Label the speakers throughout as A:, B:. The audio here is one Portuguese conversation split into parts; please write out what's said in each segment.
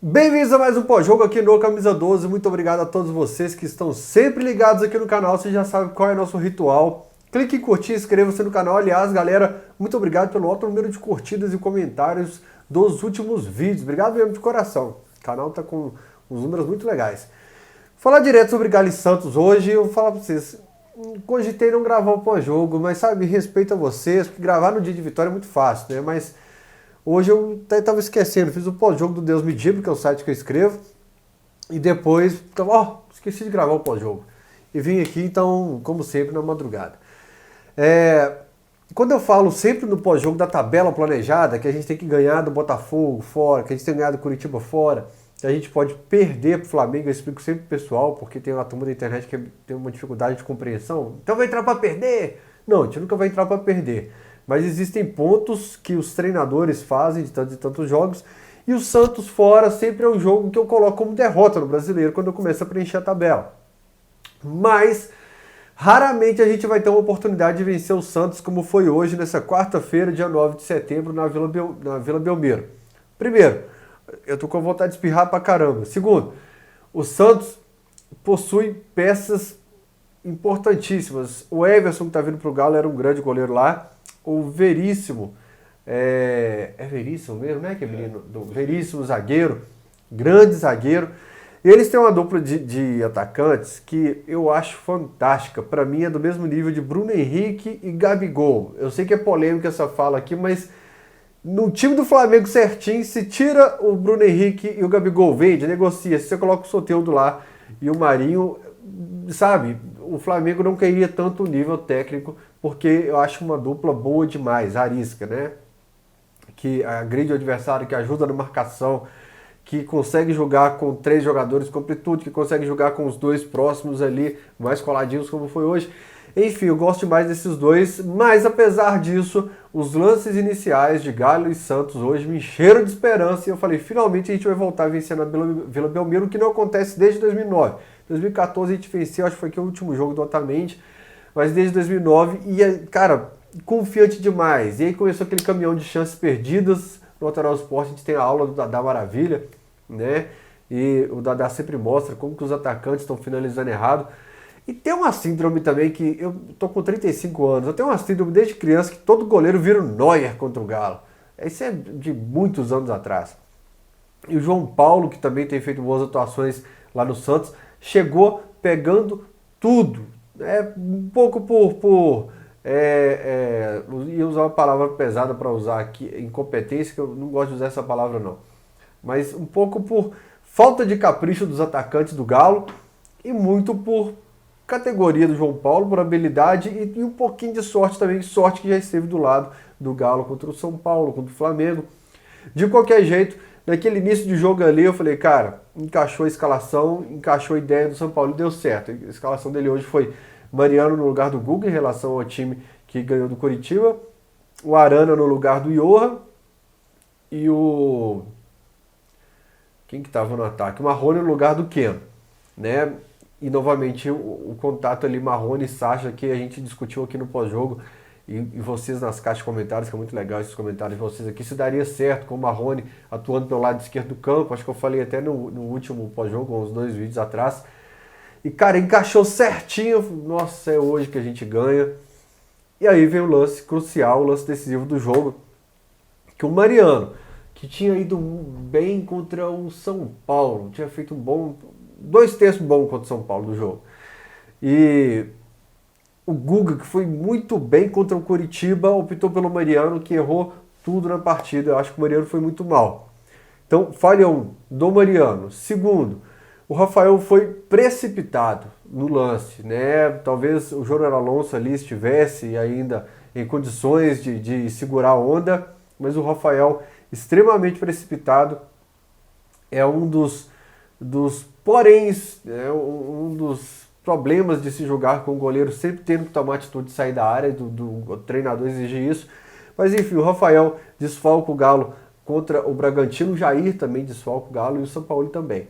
A: Bem-vindos a mais um pós-jogo aqui no Camisa 12. Muito obrigado a todos vocês que estão sempre ligados aqui no canal. Você já sabe qual é o nosso ritual. Clique em curtir, inscreva-se no canal. Aliás, galera, muito obrigado pelo alto número de curtidas e comentários dos últimos vídeos. Obrigado mesmo de coração. O canal tá com uns números muito legais. Falar direto sobre Galo e Santos hoje, eu vou falar pra vocês. Cogitei não gravar o pós-jogo, mas sabe, respeito a vocês, porque gravar no dia de vitória é muito fácil, né? Mas hoje eu até estava esquecendo, fiz o pós-jogo do Deus Me Dibre, que é o site que eu escrevo, e depois, esqueci de gravar o pós-jogo. E vim aqui, então, como sempre, na madrugada. Quando eu falo sempre no pós-jogo da tabela planejada, que a gente tem que ganhar do Botafogo fora, que a gente tem que ganhar do Curitiba fora, que a gente pode perder pro Flamengo, eu explico sempre pro pessoal, porque tem uma turma da internet que tem uma dificuldade de compreensão. Então vai entrar para perder? Não, a gente nunca vai entrar para perder. Mas existem pontos que os treinadores fazem de tantos e tantos jogos, e o Santos fora sempre é um jogo que eu coloco como derrota no Brasileiro, quando eu começo a preencher a tabela. Mas raramente a gente vai ter uma oportunidade de vencer o Santos, como foi hoje, nessa quarta-feira, dia 9 de setembro, na Vila Belmiro. Primeiro, eu tô com vontade de espirrar pra caramba. Segundo, o Santos possui peças importantíssimas. O Everson, que tá vindo pro Galo, era um grande goleiro lá. O Veríssimo, é Veríssimo mesmo, né? Que é menino do Veríssimo, zagueiro, grande zagueiro. E eles têm uma dupla de atacantes que eu acho fantástica. Para mim é do mesmo nível de Bruno Henrique e Gabigol. Eu sei que é polêmica essa fala aqui, mas no time do Flamengo certinho, se tira o Bruno Henrique e o Gabigol, vende, negocia. Se você coloca o Soteldo lá e o Marinho, sabe, o Flamengo não queria tanto nível técnico, porque eu acho uma dupla boa demais, arisca, né? Que agride o adversário, que ajuda na marcação, que consegue jogar com 3 jogadores com amplitude, que consegue jogar com os 2 próximos ali, mais coladinhos como foi hoje. Enfim, eu gosto demais desses dois, mas apesar disso, os lances iniciais de Galo e Santos hoje me encheram de esperança e eu falei, finalmente a gente vai voltar a vencer na Vila Belmiro, que não acontece desde 2009. 2014 a gente venceu, acho que foi aqui o último jogo do Otamendi, mas desde 2009, e cara, confiante demais. E aí começou aquele caminhão de chances perdidas. No Lateral Sport a gente tem a aula do Dadá Maravilha, né? E o Dadá sempre mostra como que os atacantes estão finalizando errado. E tem uma síndrome também que eu tô com 35 anos, eu tenho uma síndrome desde criança que todo goleiro vira um Neuer contra o Galo. Isso é de muitos anos atrás. E o João Paulo, que também tem feito boas atuações lá no Santos, chegou pegando tudo. Um pouco ia usar uma palavra pesada para usar aqui, incompetência, que eu não gosto de usar essa palavra não. Mas um pouco por falta de capricho dos atacantes do Galo e muito por categoria do João Paulo, por habilidade e um pouquinho de sorte também, sorte que já esteve do lado do Galo contra o São Paulo, contra o Flamengo. De qualquer jeito, naquele início de jogo ali, eu falei, cara, encaixou a escalação, encaixou a ideia do São Paulo e deu certo. A escalação dele hoje foi Mariano no lugar do Guga, em relação ao time que ganhou do Curitiba, o Arana no lugar do Johan e o... quem que estava no ataque? O Marrone no lugar do Keno, né? E novamente o contato ali Marrone e Sacha, que a gente discutiu aqui no pós-jogo, e vocês nas caixas de comentários, que é muito legal esses comentários de vocês aqui, se daria certo com o Marrone atuando pelo lado esquerdo do campo, acho que eu falei até no último pós-jogo, uns 2 vídeos atrás, e cara, encaixou certinho, nossa, é hoje que a gente ganha. E aí vem o lance crucial, o lance decisivo do jogo, que o Mariano, que tinha ido bem contra o São Paulo, tinha feito 2 terços bons contra o São Paulo no jogo. E o Guga, que foi muito bem contra o Curitiba, optou pelo Mariano, que errou tudo na partida. Eu acho que o Mariano foi muito mal. Então, falha 1 do Mariano. Segundo, o Rafael foi precipitado no lance, né? Talvez o Júnior Alonso ali estivesse ainda em condições de segurar a onda, mas o Rafael, extremamente precipitado, é um dos poréns, um dos problemas de se jogar com o goleiro, sempre tendo que tomar atitude de sair da área, do treinador exigir isso. Mas enfim, o Rafael desfalca o Galo contra o Bragantino, o Jair também desfalca o Galo e o São Paulo também.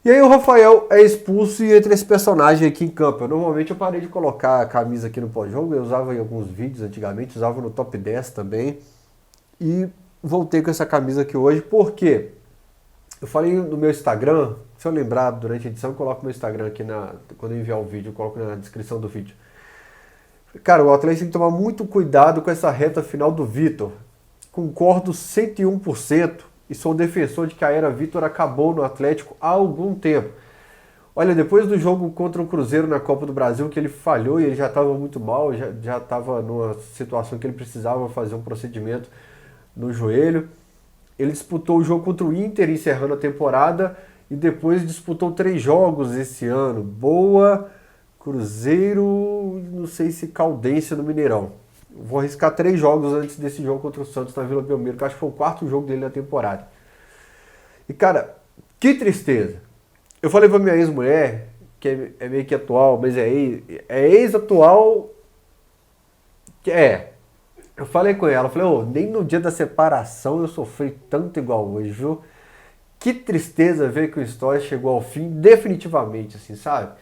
A: E aí o Rafael é expulso e entra esse personagem aqui em campo. Normalmente eu parei de colocar a camisa aqui no pós-jogo, eu usava em alguns vídeos antigamente, usava no top 10 também. E voltei com essa camisa aqui hoje, por quê? Eu falei no meu Instagram, se eu lembrar durante a edição, eu coloco meu Instagram aqui quando eu enviar o vídeo, eu coloco na descrição do vídeo. Cara, o Atlético tem que tomar muito cuidado com essa reta final do Vitor. Concordo 101% e sou defensor de que a era Vitor acabou no Atlético há algum tempo. Olha, depois do jogo contra o Cruzeiro na Copa do Brasil, que ele falhou e ele já estava muito mal, já estava numa situação que ele precisava fazer um procedimento no joelho. Ele disputou o jogo contra o Inter, encerrando a temporada, e depois disputou 3 jogos esse ano. Boa, Cruzeiro, não sei se Caldense no Mineirão. Vou arriscar 3 jogos antes desse jogo contra o Santos na Vila Belmiro, que acho que foi o 4º jogo dele na temporada. E cara, que tristeza. Eu falei pra minha ex-mulher, que é meio que atual, mas é ex-atual, que é. Eu falei com ela, falei, nem no dia da separação eu sofri tanto igual hoje, viu? Que tristeza ver que a história chegou ao fim definitivamente, assim, sabe?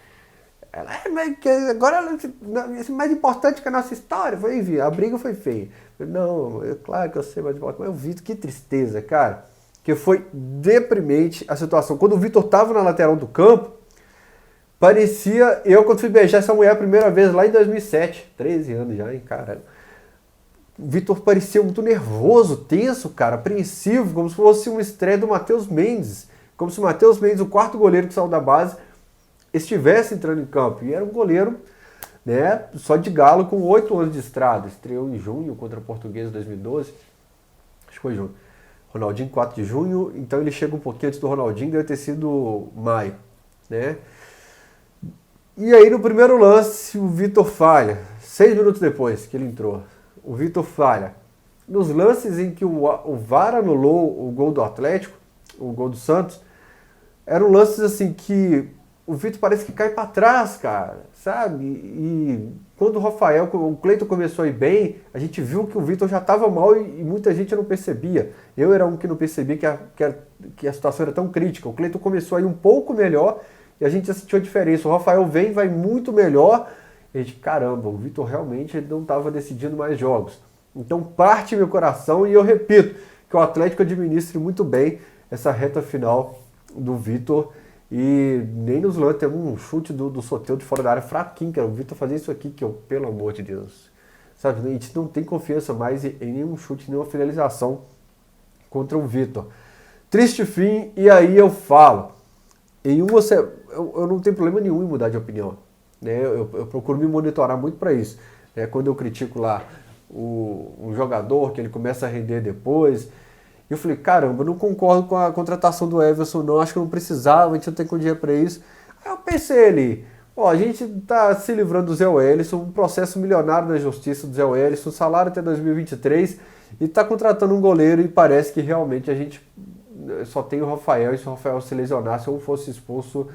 A: Ela, mas agora é mais importante que a nossa história. Eu falei, a briga foi feia. Eu falei, não, claro que eu sei mais importante, mas o Vitor, que tristeza, cara. Que foi deprimente a situação. Quando o Vitor tava na lateral do campo, parecia eu quando fui beijar essa mulher a primeira vez lá em 2007. 13 anos já, hein, caralho. O Vitor parecia muito nervoso, tenso, cara, apreensivo, como se fosse uma estreia do Matheus Mendes. Como se o Matheus Mendes, o 4º goleiro que saiu da base, estivesse entrando em campo. E era um goleiro, né, só de galo, com 8 anos de estrada. Estreou em junho contra o Português em 2012. Acho que foi junho. Ronaldinho, 4 de junho. Então ele chega um pouquinho antes do Ronaldinho, deve ter sido maio, né? E aí no primeiro lance, o Vitor falha. 6 minutos depois que ele entrou. O Vitor falha. Nos lances em que o VAR anulou o gol do Atlético, o gol do Santos, eram lances assim que o Vitor parece que cai para trás, cara, sabe? E quando o Cleiton começou a ir bem, a gente viu que o Vitor já estava mal e muita gente não percebia. Eu era um que não percebia que a situação era tão crítica. O Cleiton começou a ir um pouco melhor e a gente já sentiu a diferença. O Rafael vai muito melhor. E a gente, caramba, o Vitor realmente não estava decidindo mais jogos. Então parte meu coração e eu repito que o Atlético administre muito bem essa reta final do Vitor. E nem nos lances, tem um chute do Soteldo de fora da área fraquinho, cara. O Vitor fazer isso aqui, que eu, pelo amor de Deus. Sabe, a gente não tem confiança mais em nenhum chute, nenhuma finalização contra o Vitor. Triste fim, e aí eu falo. Eu não tenho problema nenhum em mudar de opinião. Né? Eu procuro me monitorar muito para isso. Né? Quando eu critico lá um jogador, que ele começa a render depois. E eu falei, caramba, eu não concordo com a contratação do Everson, não, acho que não precisava, a gente não tem dinheiro para isso. Aí eu pensei ali, a gente tá se livrando do Zé Wellison, um processo milionário na justiça do Zé Wellison, salário até 2023, e tá contratando um goleiro e parece que realmente a gente só tem o Rafael, e se o Rafael se lesionasse ou fosse expulso,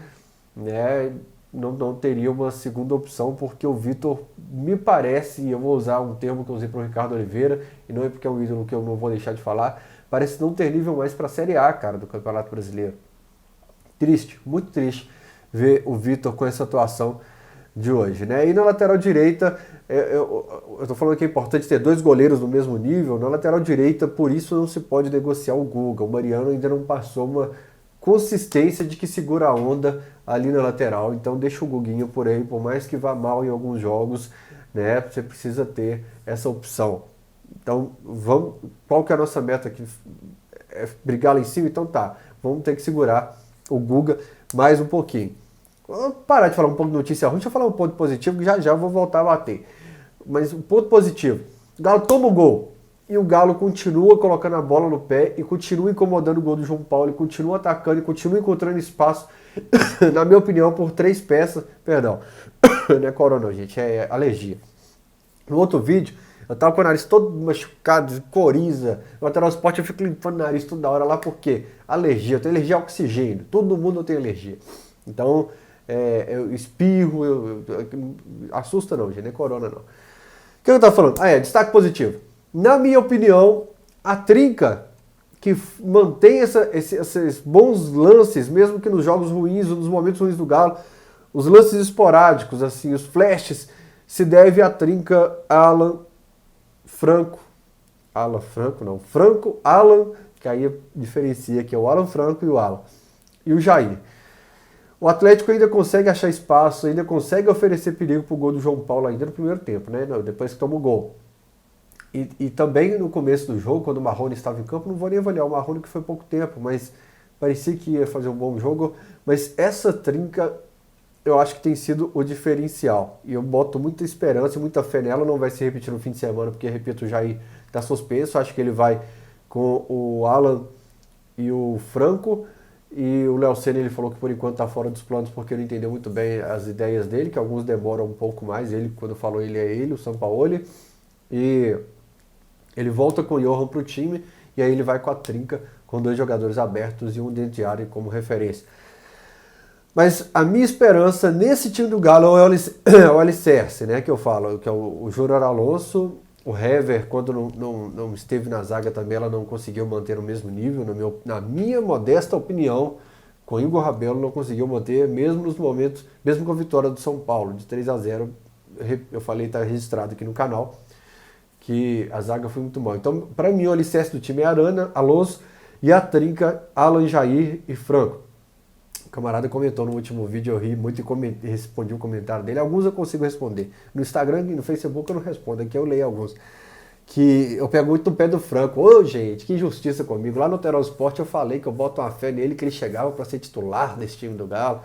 A: né, não teria uma segunda opção, porque o Vitor me parece, e eu vou usar um termo que eu usei para o Ricardo Oliveira, e não é porque é um ídolo que eu não vou deixar de falar, parece não ter nível mais para a Série A, cara, do Campeonato Brasileiro. Triste, muito triste ver o Vitor com essa atuação de hoje, né? E na lateral direita, eu tô falando que é importante ter 2 goleiros no mesmo nível, na lateral direita, por isso não se pode negociar o Guga. O Mariano ainda não passou uma consistência de que segura a onda ali na lateral, então deixa o Guguinha por aí, por mais que vá mal em alguns jogos, né? Você precisa ter essa opção. Então, qual que é a nossa meta aqui? É brigar lá em cima? Então tá, vamos ter que segurar o Guga mais um pouquinho. Vou parar de falar um pouco de notícia ruim, deixa eu falar um ponto positivo, que já eu vou voltar a bater. Mas um ponto positivo, o Galo toma o gol, e o Galo continua colocando a bola no pé, e continua incomodando o gol do João Paulo, e continua atacando, e continua encontrando espaço, na minha opinião, por 3 peças, perdão, não é corona, gente, é alergia. No outro vídeo, eu tava com o nariz todo machucado, coriza. No lateral esporte eu fico limpando o nariz toda hora lá, por quê? Alergia, eu tenho alergia a oxigênio. Todo mundo tem alergia. Então, eu espirro, assusta não, gente, não é corona não. O que eu tava falando? Destaque positivo. Na minha opinião, a trinca que mantém esses bons lances, mesmo que nos jogos ruins ou nos momentos ruins do Galo, os lances esporádicos, assim, os flashes, se deve à trinca Franco, Alan, que aí diferencia, que é o Alan Franco e o Alan. E o Jair. O Atlético ainda consegue achar espaço, ainda consegue oferecer perigo pro gol do João Paulo ainda no primeiro tempo, né? Depois que toma o gol. E também no começo do jogo, quando o Marrone estava em campo, não vou nem avaliar o Marrone, que foi pouco tempo, mas parecia que ia fazer um bom jogo. Mas essa trinca, eu acho que tem sido o diferencial. E eu boto muita esperança e muita fé nela. Não vai se repetir no fim de semana, porque, repito, o Jair está suspenso. Acho que ele vai com o Alan e o Franco. E o Léo Senna, ele falou que por enquanto está fora dos planos, porque ele entendeu muito bem as ideias dele, que alguns demoram um pouco mais. Ele, quando falou ele, é ele, o Sampaoli. E ele volta com o Johan para o time, e aí ele vai com a trinca, com 2 jogadores abertos e um dentro de área como referência. Mas a minha esperança nesse time do Galo é o alicerce, né, que eu falo, que é o Júnior Alonso, o Hever, quando não esteve na zaga também, ela não conseguiu manter o mesmo nível, na minha modesta opinião, com o Igor Rabelo não conseguiu manter, mesmo nos momentos, mesmo com a vitória do São Paulo, de 3-0, eu falei, está registrado aqui no canal, que a zaga foi muito mal. Então, para mim, o alicerce do time é Arana, Alonso e a trinca Alan, Jair e Franco. O camarada comentou no último vídeo, eu ri muito e respondi o comentário dele. Alguns eu consigo responder. No Instagram e no Facebook eu não respondo, aqui eu leio alguns. Que eu pego muito no pé do Franco. Ô, gente, que injustiça comigo. Lá no Terol Sport eu falei que eu boto uma fé nele, que ele chegava para ser titular desse time do Galo,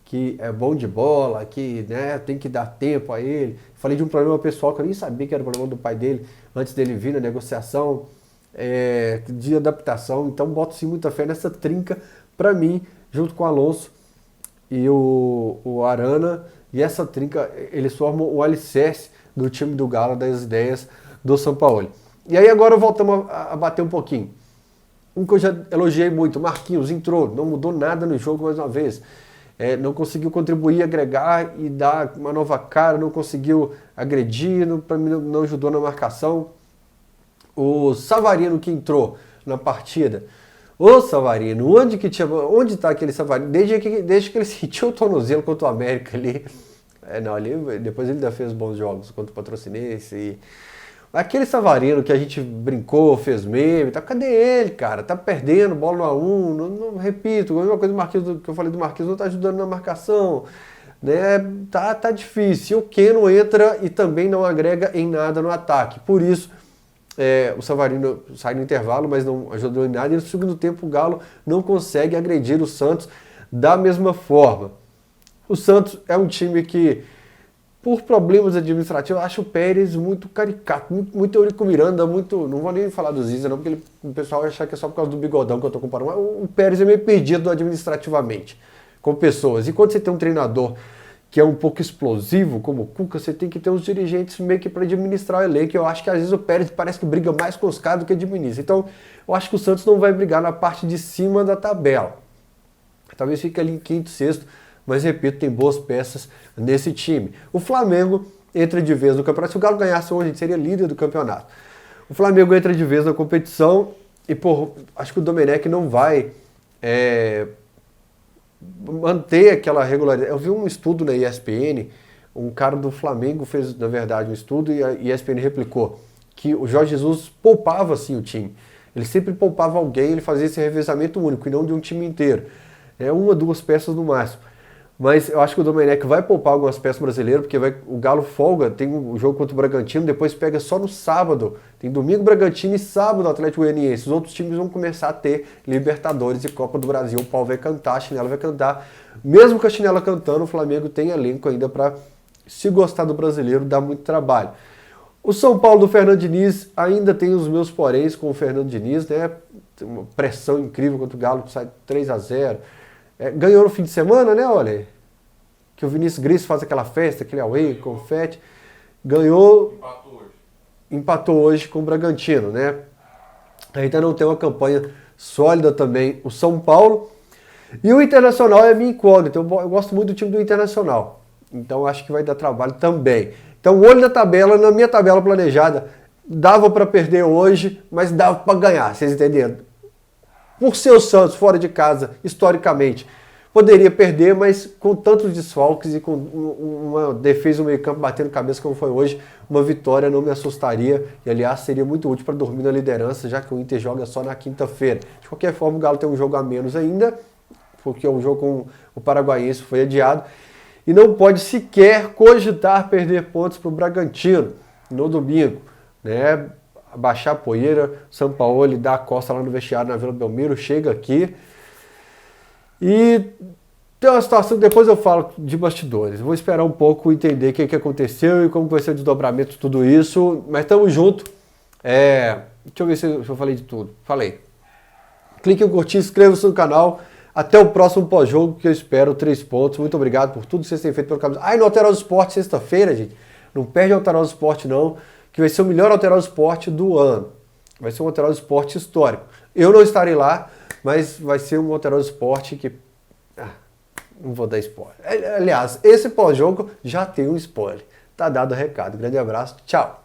A: que é bom de bola, que, né, tem que dar tempo a ele. Falei de um problema pessoal que eu nem sabia que era o problema do pai dele, antes dele vir na negociação, de adaptação. Então boto sim muita fé nessa trinca, para mim, junto com o Alonso e o Arana. E essa trinca, eles formam o alicerce do time do Galo, das ideias do Sampaoli. E aí agora voltamos a bater um pouquinho. Um que eu já elogiei muito, Marquinhos, entrou, não mudou nada no jogo mais uma vez. Não conseguiu contribuir, agregar e dar uma nova cara, não conseguiu agredir, para mim não ajudou na marcação. O Savarino que entrou na partida. Ô Savarino, onde está aquele Savarino? Desde que ele sentiu o tornozelo contra o América ali. Depois ele ainda fez bons jogos contra o Patrocinense. Aquele Savarino que a gente brincou, fez meme, cadê ele, cara? Tá perdendo, bola no A1, não repito, a mesma coisa do Marquinhos, que eu falei do Marquinhos, não tá ajudando na marcação, né? Tá difícil. O Keno entra e também não agrega em nada no ataque. Por isso, o Savarino sai no intervalo, mas não ajudou em nada, e no segundo tempo o Galo não consegue agredir o Santos da mesma forma. O Santos é um time que, por problemas administrativos, eu acho o Pérez muito caricato, muito Eurico Miranda, muito... Não vou nem falar do Ziza, não, porque o pessoal vai achar que é só por causa do bigodão que eu tô comparando. Mas o Pérez é meio perdido administrativamente, com pessoas. E quando você tem um treinador que é um pouco explosivo, como o Cuca, você tem que ter os dirigentes meio que para administrar o elenco. Eu acho que às vezes o Pérez parece que briga mais com os caras do que administra. Então, eu acho que o Santos não vai brigar na parte de cima da tabela. Talvez fique ali em quinto, sexto, mas, repito, tem boas peças nesse time. O Flamengo entra de vez no campeonato. Se o Galo ganhasse hoje, a gente seria líder do campeonato. O Flamengo entra de vez na competição e, acho que o Domenech não vai manter aquela regularidade. Eu vi um estudo na ESPN, um cara do Flamengo fez, na verdade, um estudo e a ESPN replicou, que o Jorge Jesus poupava, assim, o time. Ele sempre poupava alguém, ele fazia esse revezamento único e não de um time inteiro. Uma, duas peças no máximo. Mas eu acho que o Domenech vai poupar algumas peças brasileiras, porque o Galo folga, tem um jogo contra o Bragantino, depois pega só no sábado. Tem domingo Bragantino e sábado Atlético Goianiense. Os outros times vão começar a ter Libertadores e Copa do Brasil. O pau vai cantar, a chinela vai cantar. Mesmo com a chinela cantando, o Flamengo tem elenco ainda para, se gostar do brasileiro, dar muito trabalho. O São Paulo do Fernando Diniz ainda tem os meus poréns com o Fernando Diniz, né? Tem uma pressão incrível contra o Galo, sai 3-0. Ganhou no fim de semana, né, olha? Que o Vinícius Gris faz aquela festa, aquele away, confete. Ganhou. Empatou hoje com o Bragantino, né? Ainda não tem uma campanha sólida também o São Paulo. E o Internacional é minha incógnita. Eu gosto muito do time do Internacional. Então acho que vai dar trabalho também. Então, olho na tabela, na minha tabela planejada, dava para perder hoje, mas dava para ganhar, vocês entenderam? Por ser o Santos fora de casa, historicamente, Poderia perder, mas com tantos desfalques e com uma defesa no meio campo batendo cabeça como foi hoje, uma vitória não me assustaria e, aliás, seria muito útil para dormir na liderança, já que o Inter joga só na quinta-feira. De qualquer forma, o Galo tem um jogo a menos ainda, porque o jogo com o Paraguaiense foi adiado, e não pode sequer cogitar perder pontos para o Bragantino no domingo, né? Baixar a poeira, Sampaoli dá a costa lá no vestiário na Vila Belmiro, chega aqui. E tem uma situação que depois eu falo de bastidores. Vou esperar um pouco entender o que aconteceu e como vai ser o desdobramento de tudo isso. Mas estamos juntos. Deixa eu ver se eu falei de tudo. Falei. Clique em curtir, inscreva-se no canal. Até o próximo pós-jogo, que eu espero 3 pontos. Muito obrigado por tudo que vocês têm feito pelo canal. E no Alterosa Esporte, sexta-feira, gente. Não perde o Alterosa Esporte, não. Que vai ser o melhor Alterosa Esporte do ano. Vai ser um Alterosa Esporte histórico. Eu não estarei lá, mas vai ser um Alterosa Esporte que... não vou dar spoiler. Aliás, esse pós-jogo já tem um spoiler. Tá dado o recado. Grande abraço. Tchau.